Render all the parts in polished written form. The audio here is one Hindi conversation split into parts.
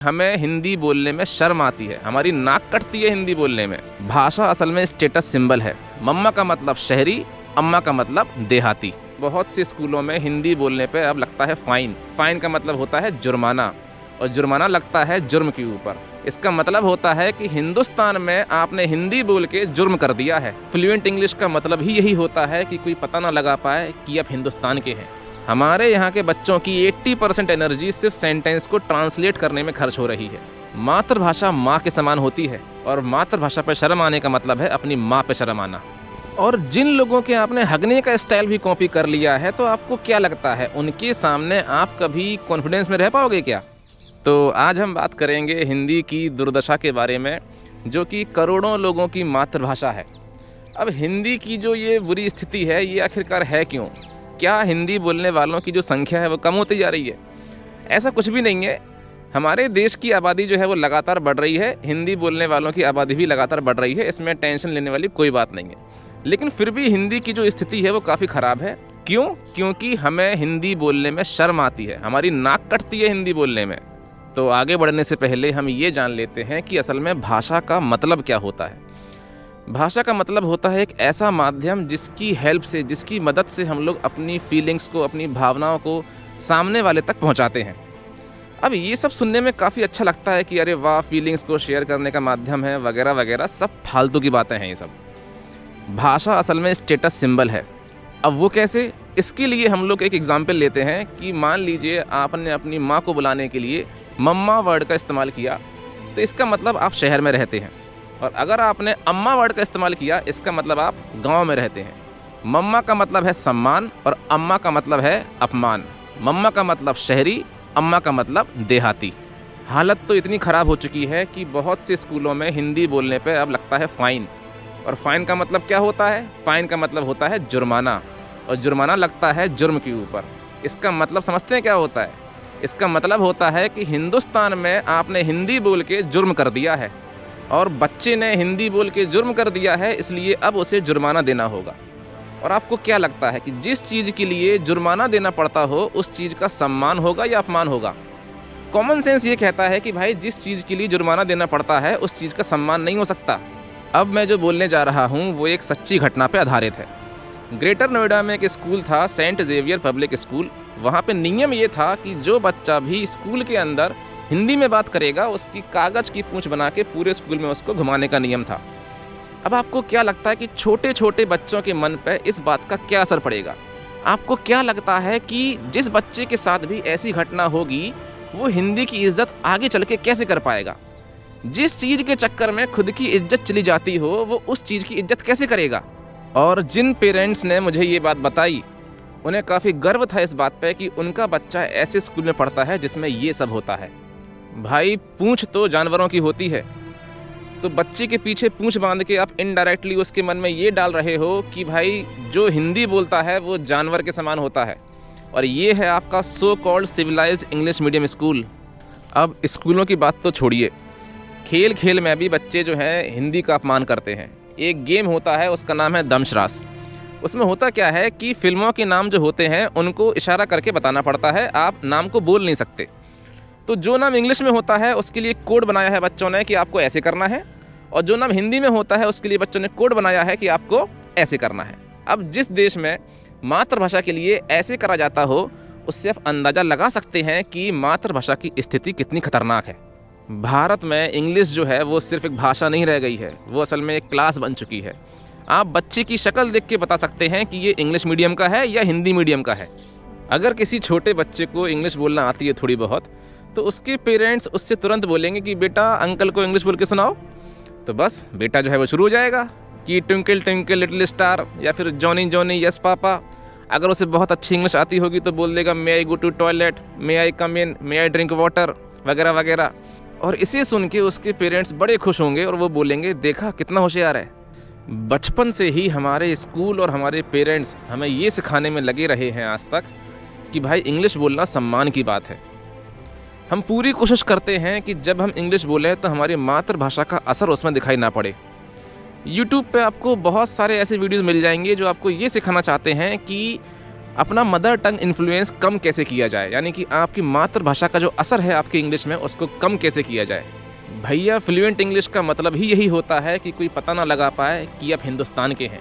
हमें हिंदी बोलने में शर्म आती है, हमारी नाक कटती है हिंदी बोलने में। भाषा असल में स्टेटस सिंबल है। मम्मा का मतलब शहरी, अम्मा का मतलब देहाती। बहुत से स्कूलों में हिंदी बोलने पे अब लगता है फाइन। फाइन का मतलब होता है जुर्माना, और जुर्माना लगता है जुर्म के ऊपर। इसका मतलब होता है कि हिंदुस्तान में आपने हिंदी बोल के जुर्म कर दिया है। फ्लुएंट इंग्लिश का मतलब ही यही होता है कि कोई पता ना लगा पाए कि आप हिंदुस्तान के हैं। हमारे यहाँ के बच्चों की 80% एनर्जी सिर्फ सेंटेंस को ट्रांसलेट करने में खर्च हो रही है। मातृभाषा माँ के समान होती है, और मातृभाषा पर शर्म आने का मतलब है अपनी माँ पे शर्म आना। और जिन लोगों के आपने हगने का स्टाइल भी कॉपी कर लिया है, तो आपको क्या लगता है उनके सामने आप कभी कॉन्फिडेंस में रह पाओगे क्या? तो आज हम बात करेंगे हिंदी की दुर्दशा के बारे में, जो कि करोड़ों लोगों की मातृभाषा है। अब हिंदी की जो ये बुरी स्थिति है, ये आखिरकार है क्यों? क्या हिंदी बोलने वालों की जो संख्या है वो कम होती जा रही है? ऐसा कुछ भी नहीं है। हमारे देश की आबादी जो है वो लगातार बढ़ रही है, हिंदी बोलने वालों की आबादी भी लगातार बढ़ रही है। इसमें टेंशन लेने वाली कोई बात नहीं है। लेकिन फिर भी हिंदी की जो स्थिति है वो काफ़ी ख़राब है। क्यों? क्योंकि हमें हिंदी बोलने में शर्म आती है, हमारी नाक कटती है हिंदी बोलने में। तो आगे बढ़ने से पहले हम ये जान लेते हैं कि असल में भाषा का मतलब क्या होता है। भाषा का मतलब होता है एक ऐसा माध्यम जिसकी हेल्प से, जिसकी मदद से हम लोग अपनी फीलिंग्स को, अपनी भावनाओं को सामने वाले तक पहुंचाते हैं। अब ये सब सुनने में काफ़ी अच्छा लगता है कि अरे वाह, फीलिंग्स को शेयर करने का माध्यम है वगैरह वगैरह। सब फालतू की बातें हैं ये सब। भाषा असल में स्टेटस सिंबल है। अब वो कैसे? इसके लिए हम लोग एक एग्जाम्पल लेते हैं कि मान लीजिए आपने अपनी माँ को बुलाने के लिए मम्मा वर्ड का इस्तेमाल किया, तो इसका मतलब आप शहर में रहते हैं। और अगर आपने अम्मा वर्ड का इस्तेमाल किया, इसका मतलब आप गांव में रहते हैं। मम्मा का मतलब है सम्मान और अम्मा का मतलब है अपमान। मम्मा का मतलब शहरी, अम्मा का मतलब देहाती। हालत तो इतनी ख़राब हो चुकी है कि बहुत से स्कूलों में हिंदी बोलने पे अब लगता है फ़ाइन। और फ़ाइन का मतलब क्या होता है? फ़ाइन का मतलब होता है जुर्माना, और जुर्माना लगता है जुर्म के ऊपर। इसका मतलब समझते हैं क्या होता है? इसका मतलब होता है कि हिंदुस्तान में आपने हिंदी बोल के जुर्म कर दिया है, और बच्चे ने हिंदी बोल के जुर्म कर दिया है, इसलिए अब उसे जुर्माना देना होगा। और आपको क्या लगता है कि जिस चीज़ के लिए जुर्माना देना पड़ता हो, उस चीज़ का सम्मान होगा या अपमान होगा? कॉमन सेंस ये कहता है कि भाई जिस चीज़ के लिए जुर्माना देना पड़ता है, उस चीज़ का सम्मान नहीं हो सकता। अब मैं जो बोलने जा रहा हूँ वो एक सच्ची घटना पर आधारित है। ग्रेटर नोएडा में एक स्कूल था, सेंट जेवियर पब्लिक स्कूल। वहाँ पे नियम ये था कि जो बच्चा भी स्कूल के अंदर हिंदी में बात करेगा, उसकी कागज़ की पूंछ बना के पूरे स्कूल में उसको घुमाने का नियम था। अब आपको क्या लगता है कि छोटे छोटे बच्चों के मन पर इस बात का क्या असर पड़ेगा? आपको क्या लगता है कि जिस बच्चे के साथ भी ऐसी घटना होगी, वो हिंदी की इज्जत आगे चल के कैसे कर पाएगा? जिस चीज़ के चक्कर में खुद की इज्जत चली जाती हो, वो उस चीज़ की इज्जत कैसे करेगा? और जिन पेरेंट्स ने मुझे ये बात बताई, उन्हें काफ़ी गर्व था इस बात पे कि उनका बच्चा ऐसे स्कूल में पढ़ता है जिसमें ये सब होता है। भाई, पूंछ तो जानवरों की होती है, तो बच्चे के पीछे पूंछ बांध के आप इनडायरेक्टली उसके मन में ये डाल रहे हो कि भाई जो हिंदी बोलता है वो जानवर के समान होता है। और ये है आपका so called civilised English medium school. अब स्कूलों की बात तो छोड़िए, खेल खेल में भी बच्चे जो हैं हिंदी का अपमान करते हैं। एक गेम होता है, उसका नाम है दमशरास। उसमें होता क्या है कि फिल्मों के नाम जो होते हैं उनको इशारा करके बताना पड़ता है, आप नाम को बोल नहीं सकते। तो जो नाम इंग्लिश में होता है उसके लिए कोड बनाया है बच्चों ने कि आपको ऐसे करना है, और जो नाम हिंदी में होता है उसके लिए बच्चों ने कोड बनाया है कि आपको ऐसे करना है। अब जिस देश में मातृभाषा के लिए ऐसे करा जाता हो, उससे आप अंदाज़ा लगा सकते हैं कि मातृभाषा की स्थिति कितनी खतरनाक है। भारत में इंग्लिश जो है वो सिर्फ एक भाषा नहीं रह गई है, वो असल में एक क्लास बन चुकी है। आप बच्चे की शक्ल देख के बता सकते हैं कि ये इंग्लिश मीडियम का है या हिंदी मीडियम का है। अगर किसी छोटे बच्चे को इंग्लिश बोलना आती है थोड़ी बहुत, तो उसके पेरेंट्स उससे तुरंत बोलेंगे कि बेटा अंकल को इंग्लिश बोल के सुनाओ। तो बस बेटा जो है वो शुरू हो जाएगा कि ट्विंकल ट्विंकल लिटिल स्टार, या फिर जॉनी जॉनी यस पापा। अगर उसे बहुत अच्छी इंग्लिश आती होगी तो बोल देगा may I go to toilet, may I come in, may I drink water वगैरह वगैरह। और इसे सुन के उसके पेरेंट्स बड़े खुश होंगे और वो बोलेंगे देखा कितना होशियार है। बचपन से ही हमारे स्कूल और हमारे पेरेंट्स हमें ये सिखाने में लगे रहे हैं आज तक कि भाई इंग्लिश बोलना सम्मान की बात है। हम पूरी कोशिश करते हैं कि जब हम इंग्लिश बोलें तो हमारी मातृभाषा का असर उसमें दिखाई ना पड़े। यूट्यूब पे आपको बहुत सारे ऐसे वीडियोस मिल जाएंगे जो आपको ये सिखाना चाहते हैं कि अपना मदर टंग इन्फ्लुएंस कम कैसे किया जाए, यानी कि आपकी मातृभाषा का जो असर है आपकी इंग्लिश में उसको कम कैसे किया जाए। भैया फ्लुएंट इंग्लिश का मतलब ही यही होता है कि कोई पता ना लगा पाए कि आप हिंदुस्तान के हैं,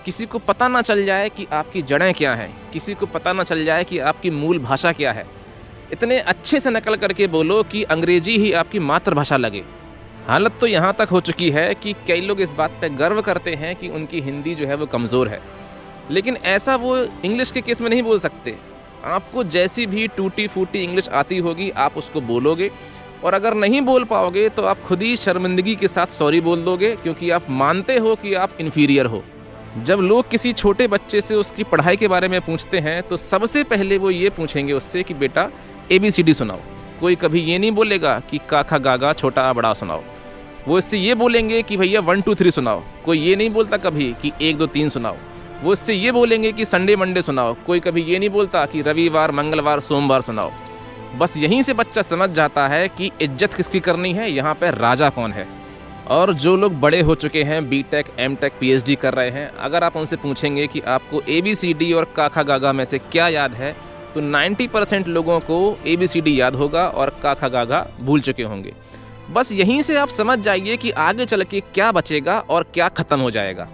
किसी को पता ना चल जाए कि आपकी जड़ें क्या हैं, किसी को पता ना चल जाए कि आपकी मूल भाषा क्या है। इतने अच्छे से नकल करके बोलो कि अंग्रेजी ही आपकी मातृभाषा लगे। हालत तो यहाँ तक हो चुकी है कि कई लोग इस बात पर गर्व करते हैं कि उनकी हिंदी जो है वो कमज़ोर है, लेकिन ऐसा वो इंग्लिश के केस में नहीं बोल सकते। आपको जैसी भी टूटी फूटी इंग्लिश आती होगी आप उसको बोलोगे, और अगर नहीं बोल पाओगे तो आप खुद ही शर्मिंदगी के साथ सॉरी बोल दोगे, क्योंकि आप मानते हो कि आप इन्फीरियर हो। जब लोग किसी छोटे बच्चे से उसकी पढ़ाई के बारे में पूछते हैं तो सबसे पहले वो ये पूछेंगे उससे कि बेटा ABCD सुनाओ। कोई कभी ये नहीं बोलेगा कि काखा गागा छोटा आ बड़ा सुनाओ। वो इससे ये बोलेंगे कि भैया 1 2 3 सुनाओ। कोई ये नहीं बोलता कभी कि 1 2 3 सुनाओ। वो इससे ये बोलेंगे कि संडे मंडे सुनाओ। कोई कभी ये नहीं बोलता कि रविवार मंगलवार सोमवार सुनाओ। बस यहीं से बच्चा समझ जाता है कि इज्जत किसकी करनी है, यहाँ पे राजा कौन है। और जो लोग बड़े हो चुके हैं, BTech M.Tech PhD कर रहे हैं, अगर आप उनसे पूछेंगे कि आपको ABCD और काखा गागा में से क्या याद है, तो 90% लोगों को ABCD याद होगा और काखा गागा भूल चुके होंगे। बस यहीं से आप समझ जाइए कि आगे चल के क्या बचेगा और क्या ख़त्म हो जाएगा।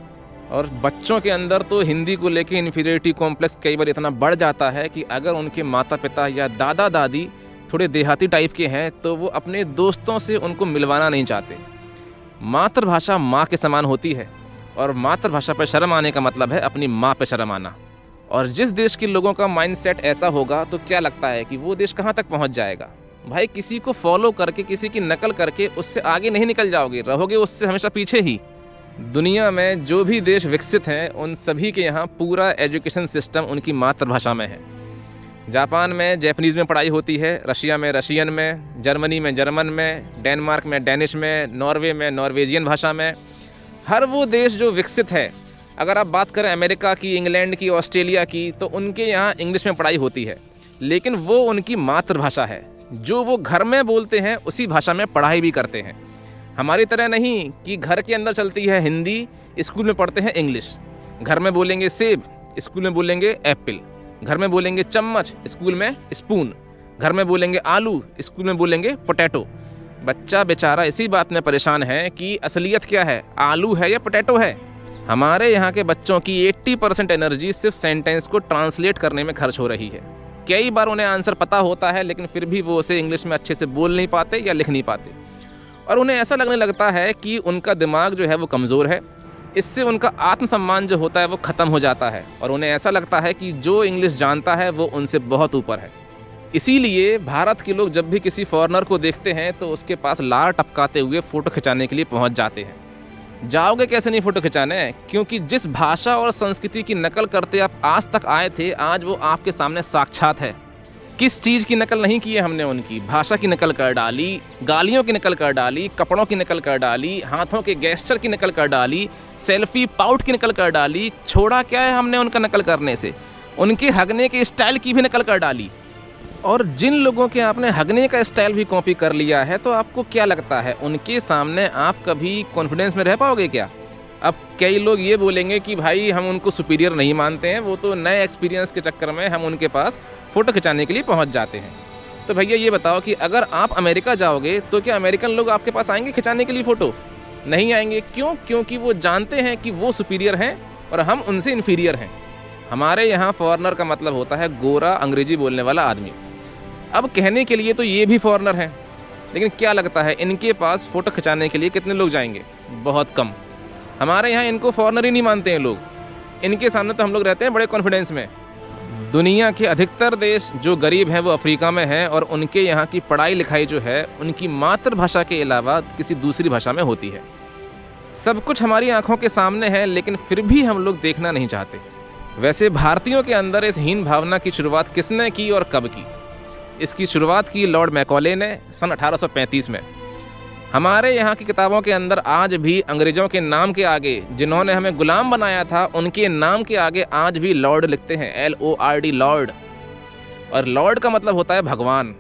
और बच्चों के अंदर तो हिंदी को लेके इन्फीरियरिटी कॉम्प्लेक्स कई बार इतना बढ़ जाता है कि अगर उनके माता पिता या दादा दादी थोड़े देहाती टाइप के हैं तो वो अपने दोस्तों से उनको मिलवाना नहीं चाहते। मातृभाषा माँ के समान होती है, और मातृभाषा पर शर्म आने का मतलब है अपनी माँ पर शर्म आना। और जिस देश के लोगों का माइंडसेट ऐसा होगा तो क्या लगता है कि वो देश कहाँ तक पहुँच जाएगा। भाई किसी को फॉलो करके, किसी की नकल करके उससे आगे नहीं निकल जाओगे, रहोगे उससे हमेशा पीछे ही। दुनिया में जो भी देश विकसित हैं उन सभी के यहाँ पूरा एजुकेशन सिस्टम उनकी मातृभाषा में है। जापान में जैपनीज़ में पढ़ाई होती है, रशिया में रशियन में, जर्मनी में जर्मन में, डेनमार्क में डेनिश में, नॉर्वे में नॉर्वेजियन भाषा में। हर वो देश जो विकसित है, अगर आप बात करें अमेरिका की, इंग्लैंड की, ऑस्ट्रेलिया की, तो उनके यहाँ इंग्लिश में पढ़ाई होती है, लेकिन वो उनकी मातृभाषा है। जो वो घर में बोलते हैं उसी भाषा में पढ़ाई भी करते हैं। हमारी तरह नहीं कि घर के अंदर चलती है हिंदी, स्कूल में पढ़ते हैं इंग्लिश। घर में बोलेंगे सेब, स्कूल में बोलेंगे एप्पल। घर में बोलेंगे चम्मच, स्कूल में स्पून। घर में बोलेंगे आलू, स्कूल में बोलेंगे पोटैटो। बच्चा बेचारा इसी बात में परेशान है कि असलियत क्या है, आलू है या पोटैटो है। हमारे यहाँ के बच्चों की 80% एनर्जी सिर्फ सेंटेंस को ट्रांसलेट करने में खर्च हो रही है। कई बार उन्हें आंसर पता होता है, लेकिन फिर भी वो उसे इंग्लिश में अच्छे से बोल नहीं पाते या लिख नहीं पाते, और उन्हें ऐसा लगने लगता है कि उनका दिमाग जो है वो कमज़ोर है। इससे उनका आत्मसम्मान जो होता है वो ख़त्म हो जाता है, और उन्हें ऐसा लगता है कि जो इंग्लिश जानता है वो उनसे बहुत ऊपर है। इसीलिए भारत के लोग जब भी किसी फॉरेनर को देखते हैं तो उसके पास लार टपकाते हुए फ़ोटो खिंचाने के लिए पहुंच जाते हैं। जाओगे कैसे नहीं फ़ोटो खिंचाने, क्योंकि जिस भाषा और संस्कृति की नकल करते आप आज तक आए थे, आज वो आपके सामने साक्षात है। किस चीज़ की नकल नहीं की है हमने, उनकी भाषा की नकल कर डाली, गालियों की नकल कर डाली, कपड़ों की नकल कर डाली, हाथों के गेस्चर की नकल कर डाली, सेल्फी पाउट की नकल कर डाली। छोड़ा क्या है हमने उनका नकल करने से, उनके हगने के स्टाइल की भी नकल कर डाली। और जिन लोगों के आपने हगने का स्टाइल भी कॉपी कर लिया है, तो आपको क्या लगता है उनके सामने आप कभी कॉन्फिडेंस में रह पाओगे क्या? अब कई लोग ये बोलेंगे कि भाई हम उनको सुपीरियर नहीं मानते हैं, वो तो नए एक्सपीरियंस के चक्कर में हम उनके पास फ़ोटो खिंचाने के लिए पहुंच जाते हैं। तो भैया ये बताओ कि अगर आप अमेरिका जाओगे तो क्या अमेरिकन लोग आपके पास आएंगे खिंचाने के लिए फ़ोटो? नहीं आएंगे। क्यों? क्योंकि वो जानते हैं कि वो सुपीरियर हैं और हम उनसे इन्फीरियर हैं। हमारे यहाँ फॉरेनर का मतलब होता है गोरा अंग्रेजी बोलने वाला आदमी। अब कहने के लिए तो ये भी फॉरेनर हैं, लेकिन क्या लगता है इनके पास फ़ोटो खिंचाने के लिए कितने लोग जाएंगे? बहुत कम। हमारे यहाँ इनको फॉरेनर ही नहीं मानते हैं लोग, इनके सामने तो हम लोग रहते हैं बड़े कॉन्फिडेंस में। दुनिया के अधिकतर देश जो गरीब हैं वो अफ्रीका में हैं, और उनके यहाँ की पढ़ाई लिखाई जो है उनकी मातृभाषा के अलावा किसी दूसरी भाषा में होती है। सब कुछ हमारी आंखों के सामने है, लेकिन फिर भी हम लोग देखना नहीं चाहते। वैसे भारतीयों के अंदर इस हीन भावना की शुरुआत किसने की और कब की? इसकी शुरुआत की लॉर्ड मैकॉले ने सन 1835 में। हमारे यहाँ की किताबों के अंदर आज भी अंग्रेज़ों के नाम के आगे, जिन्होंने हमें गुलाम बनाया था, उनके नाम के आगे आज भी लॉर्ड लिखते हैं, LORD लॉर्ड। और लॉर्ड का मतलब होता है भगवान।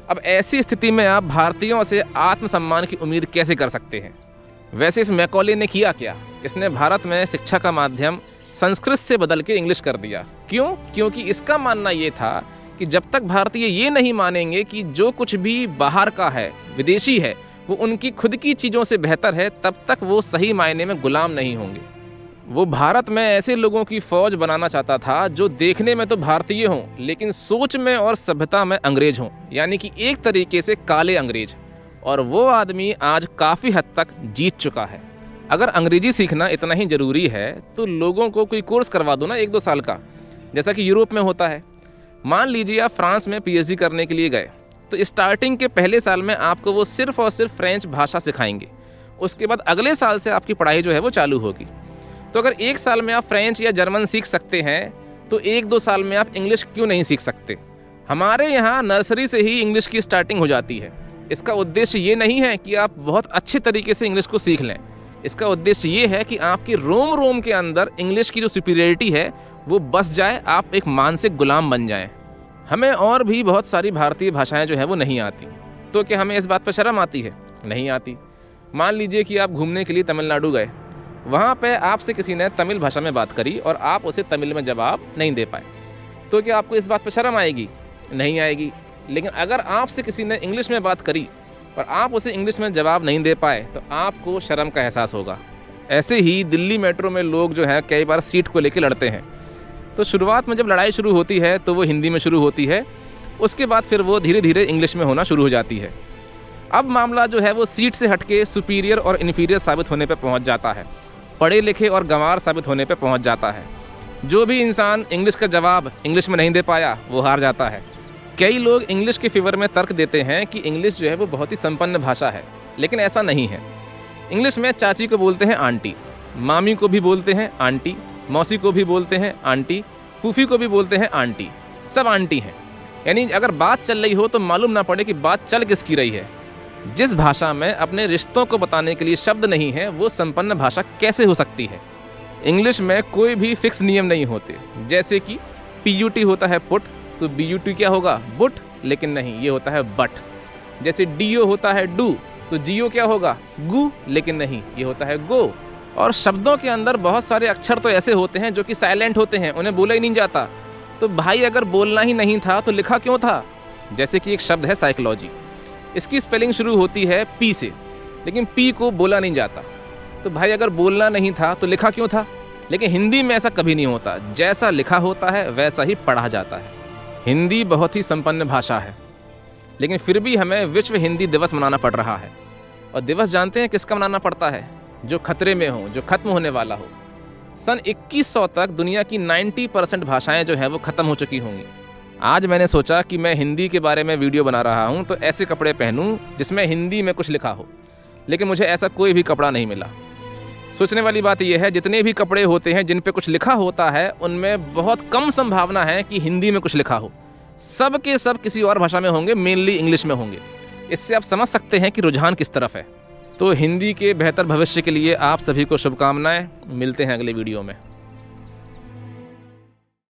अब ऐसी स्थिति में आप भारतीयों से आत्मसम्मान की उम्मीद कैसे कर सकते हैं? वैसे इस मैकॉले ने किया क्या? इसने भारत में शिक्षा का माध्यम संस्कृत से बदल के इंग्लिश कर दिया। क्यों? क्योंकि इसका मानना ये था कि जब तक भारतीय ये नहीं मानेंगे कि जो कुछ भी बाहर का है, विदेशी है, वो उनकी खुद की चीज़ों से बेहतर है, तब तक वो सही मायने में गुलाम नहीं होंगे। वो भारत में ऐसे लोगों की फ़ौज बनाना चाहता था जो देखने में तो भारतीय हों, लेकिन सोच में और सभ्यता में अंग्रेज हों, यानी कि एक तरीके से काले अंग्रेज। और वो आदमी आज काफ़ी हद तक जीत चुका है। अगर अंग्रेजी सीखना इतना ही ज़रूरी है तो लोगों को कोई कोर्स करवा दो ना 1-2 साल का, जैसा कि यूरोप में होता है। मान लीजिए आप फ्रांस में पीएचडी करने के लिए गए, तो स्टार्टिंग के पहले साल में आपको वो सिर्फ़ और सिर्फ फ्रेंच भाषा सिखाएंगे। उसके बाद अगले साल से आपकी पढ़ाई जो है वो चालू होगी। तो अगर 1 साल में आप फ्रेंच या जर्मन सीख सकते हैं तो 1-2 साल में आप इंग्लिश क्यों नहीं सीख सकते? हमारे यहाँ नर्सरी से ही इंग्लिश की स्टार्टिंग हो जाती है। इसका उद्देश्य ये नहीं है कि आप बहुत अच्छे तरीके से इंग्लिश को सीख लें। इसका उद्देश्य ये है कि आपकी रोम रोम के अंदर इंग्लिश की जो सुपीरियरिटी है वो बस जाए, आप एक मानसिक गुलाम बन जाएं। हमें और भी बहुत सारी भारतीय भाषाएं जो है वो नहीं आती, तो क्या हमें इस बात पर शर्म आती है? नहीं आती। मान लीजिए कि आप घूमने के लिए तमिलनाडु गए, वहाँ पे आपसे किसी ने तमिल भाषा में बात करी और आप उसे तमिल में जवाब नहीं दे पाए, तो क्या आपको इस बात पर शर्म आएगी? नहीं आएगी। लेकिन अगर आपसे किसी ने इंग्लिश में बात करी और आप उसे इंग्लिश में जवाब नहीं दे पाए तो आपको शर्म का एहसास होगा। ऐसे ही दिल्ली मेट्रो में लोग जो है कई बार सीट को लेकर लड़ते हैं। तो शुरुआत में जब लड़ाई शुरू होती है तो वो हिंदी में शुरू होती है, उसके बाद फिर वो धीरे धीरे इंग्लिश में होना शुरू हो जाती है। अब मामला जो है वो सीट से हटके सुपीरियर और इन्फीरियर साबित होने पर पहुँच जाता है, पढ़े लिखे और गंवार साबित होने पर पहुँच जाता है। जो भी इंसान इंग्लिश का जवाब इंग्लिश में नहीं दे पाया वो हार जाता है। कई लोग इंग्लिश के फेवर में तर्क देते हैं कि इंग्लिश जो है वो बहुत ही संपन्न भाषा है, लेकिन ऐसा नहीं है। इंग्लिश में चाची को बोलते हैं आंटी, मामी को भी बोलते हैं आंटी, मौसी को भी बोलते हैं आंटी, फूफी को भी बोलते हैं आंटी, सब आंटी हैं। यानी अगर बात चल रही हो तो मालूम ना पड़े कि बात चल किसकी रही है। जिस भाषा में अपने रिश्तों को बताने के लिए शब्द नहीं है वो संपन्न भाषा कैसे हो सकती है? इंग्लिश में कोई भी फिक्स नियम नहीं होते। जैसे कि PUT होता है पुट, तो BUT क्या होगा? बुट, लेकिन नहीं, ये होता है बट। जैसे DO होता है डू, तो GO क्या होगा? गु, लेकिन नहीं, ये होता है गो। और शब्दों के अंदर बहुत सारे अक्षर तो ऐसे होते हैं जो कि साइलेंट होते हैं, उन्हें बोला ही नहीं जाता। तो भाई अगर बोलना ही नहीं था तो लिखा क्यों था? जैसे कि एक शब्द है साइकोलॉजी, इसकी स्पेलिंग शुरू होती है P से, लेकिन P को बोला नहीं जाता। तो भाई अगर बोलना नहीं था तो लिखा क्यों था? लेकिन हिंदी में ऐसा कभी नहीं होता, जैसा लिखा होता है वैसा ही पढ़ा जाता है। हिंदी बहुत ही संपन्न भाषा है, लेकिन फिर भी हमें विश्व हिंदी दिवस मनाना पड़ रहा है। और दिवस जानते हैं किसका मनाना पड़ता है? जो खतरे में हो, जो खत्म होने वाला हो। सन 2100 तक दुनिया की 90% भाषाएं जो है वो ख़त्म हो चुकी होंगी। आज मैंने सोचा कि मैं हिंदी के बारे में वीडियो बना रहा हूं तो ऐसे कपड़े पहनूं जिसमें हिंदी में कुछ लिखा हो, लेकिन मुझे ऐसा कोई भी कपड़ा नहीं मिला। सोचने वाली बात यह है, जितने भी कपड़े होते हैं जिन पे कुछ लिखा होता है उनमें बहुत कम संभावना है कि हिंदी में कुछ लिखा हो। सब के सब किसी और भाषा में होंगे, मेनली इंग्लिश में होंगे। इससे आप समझ सकते हैं कि रुझान किस तरफ है। तो हिंदी के बेहतर भविष्य के लिए आप सभी को शुभकामनाएं। मिलते हैं अगले वीडियो में।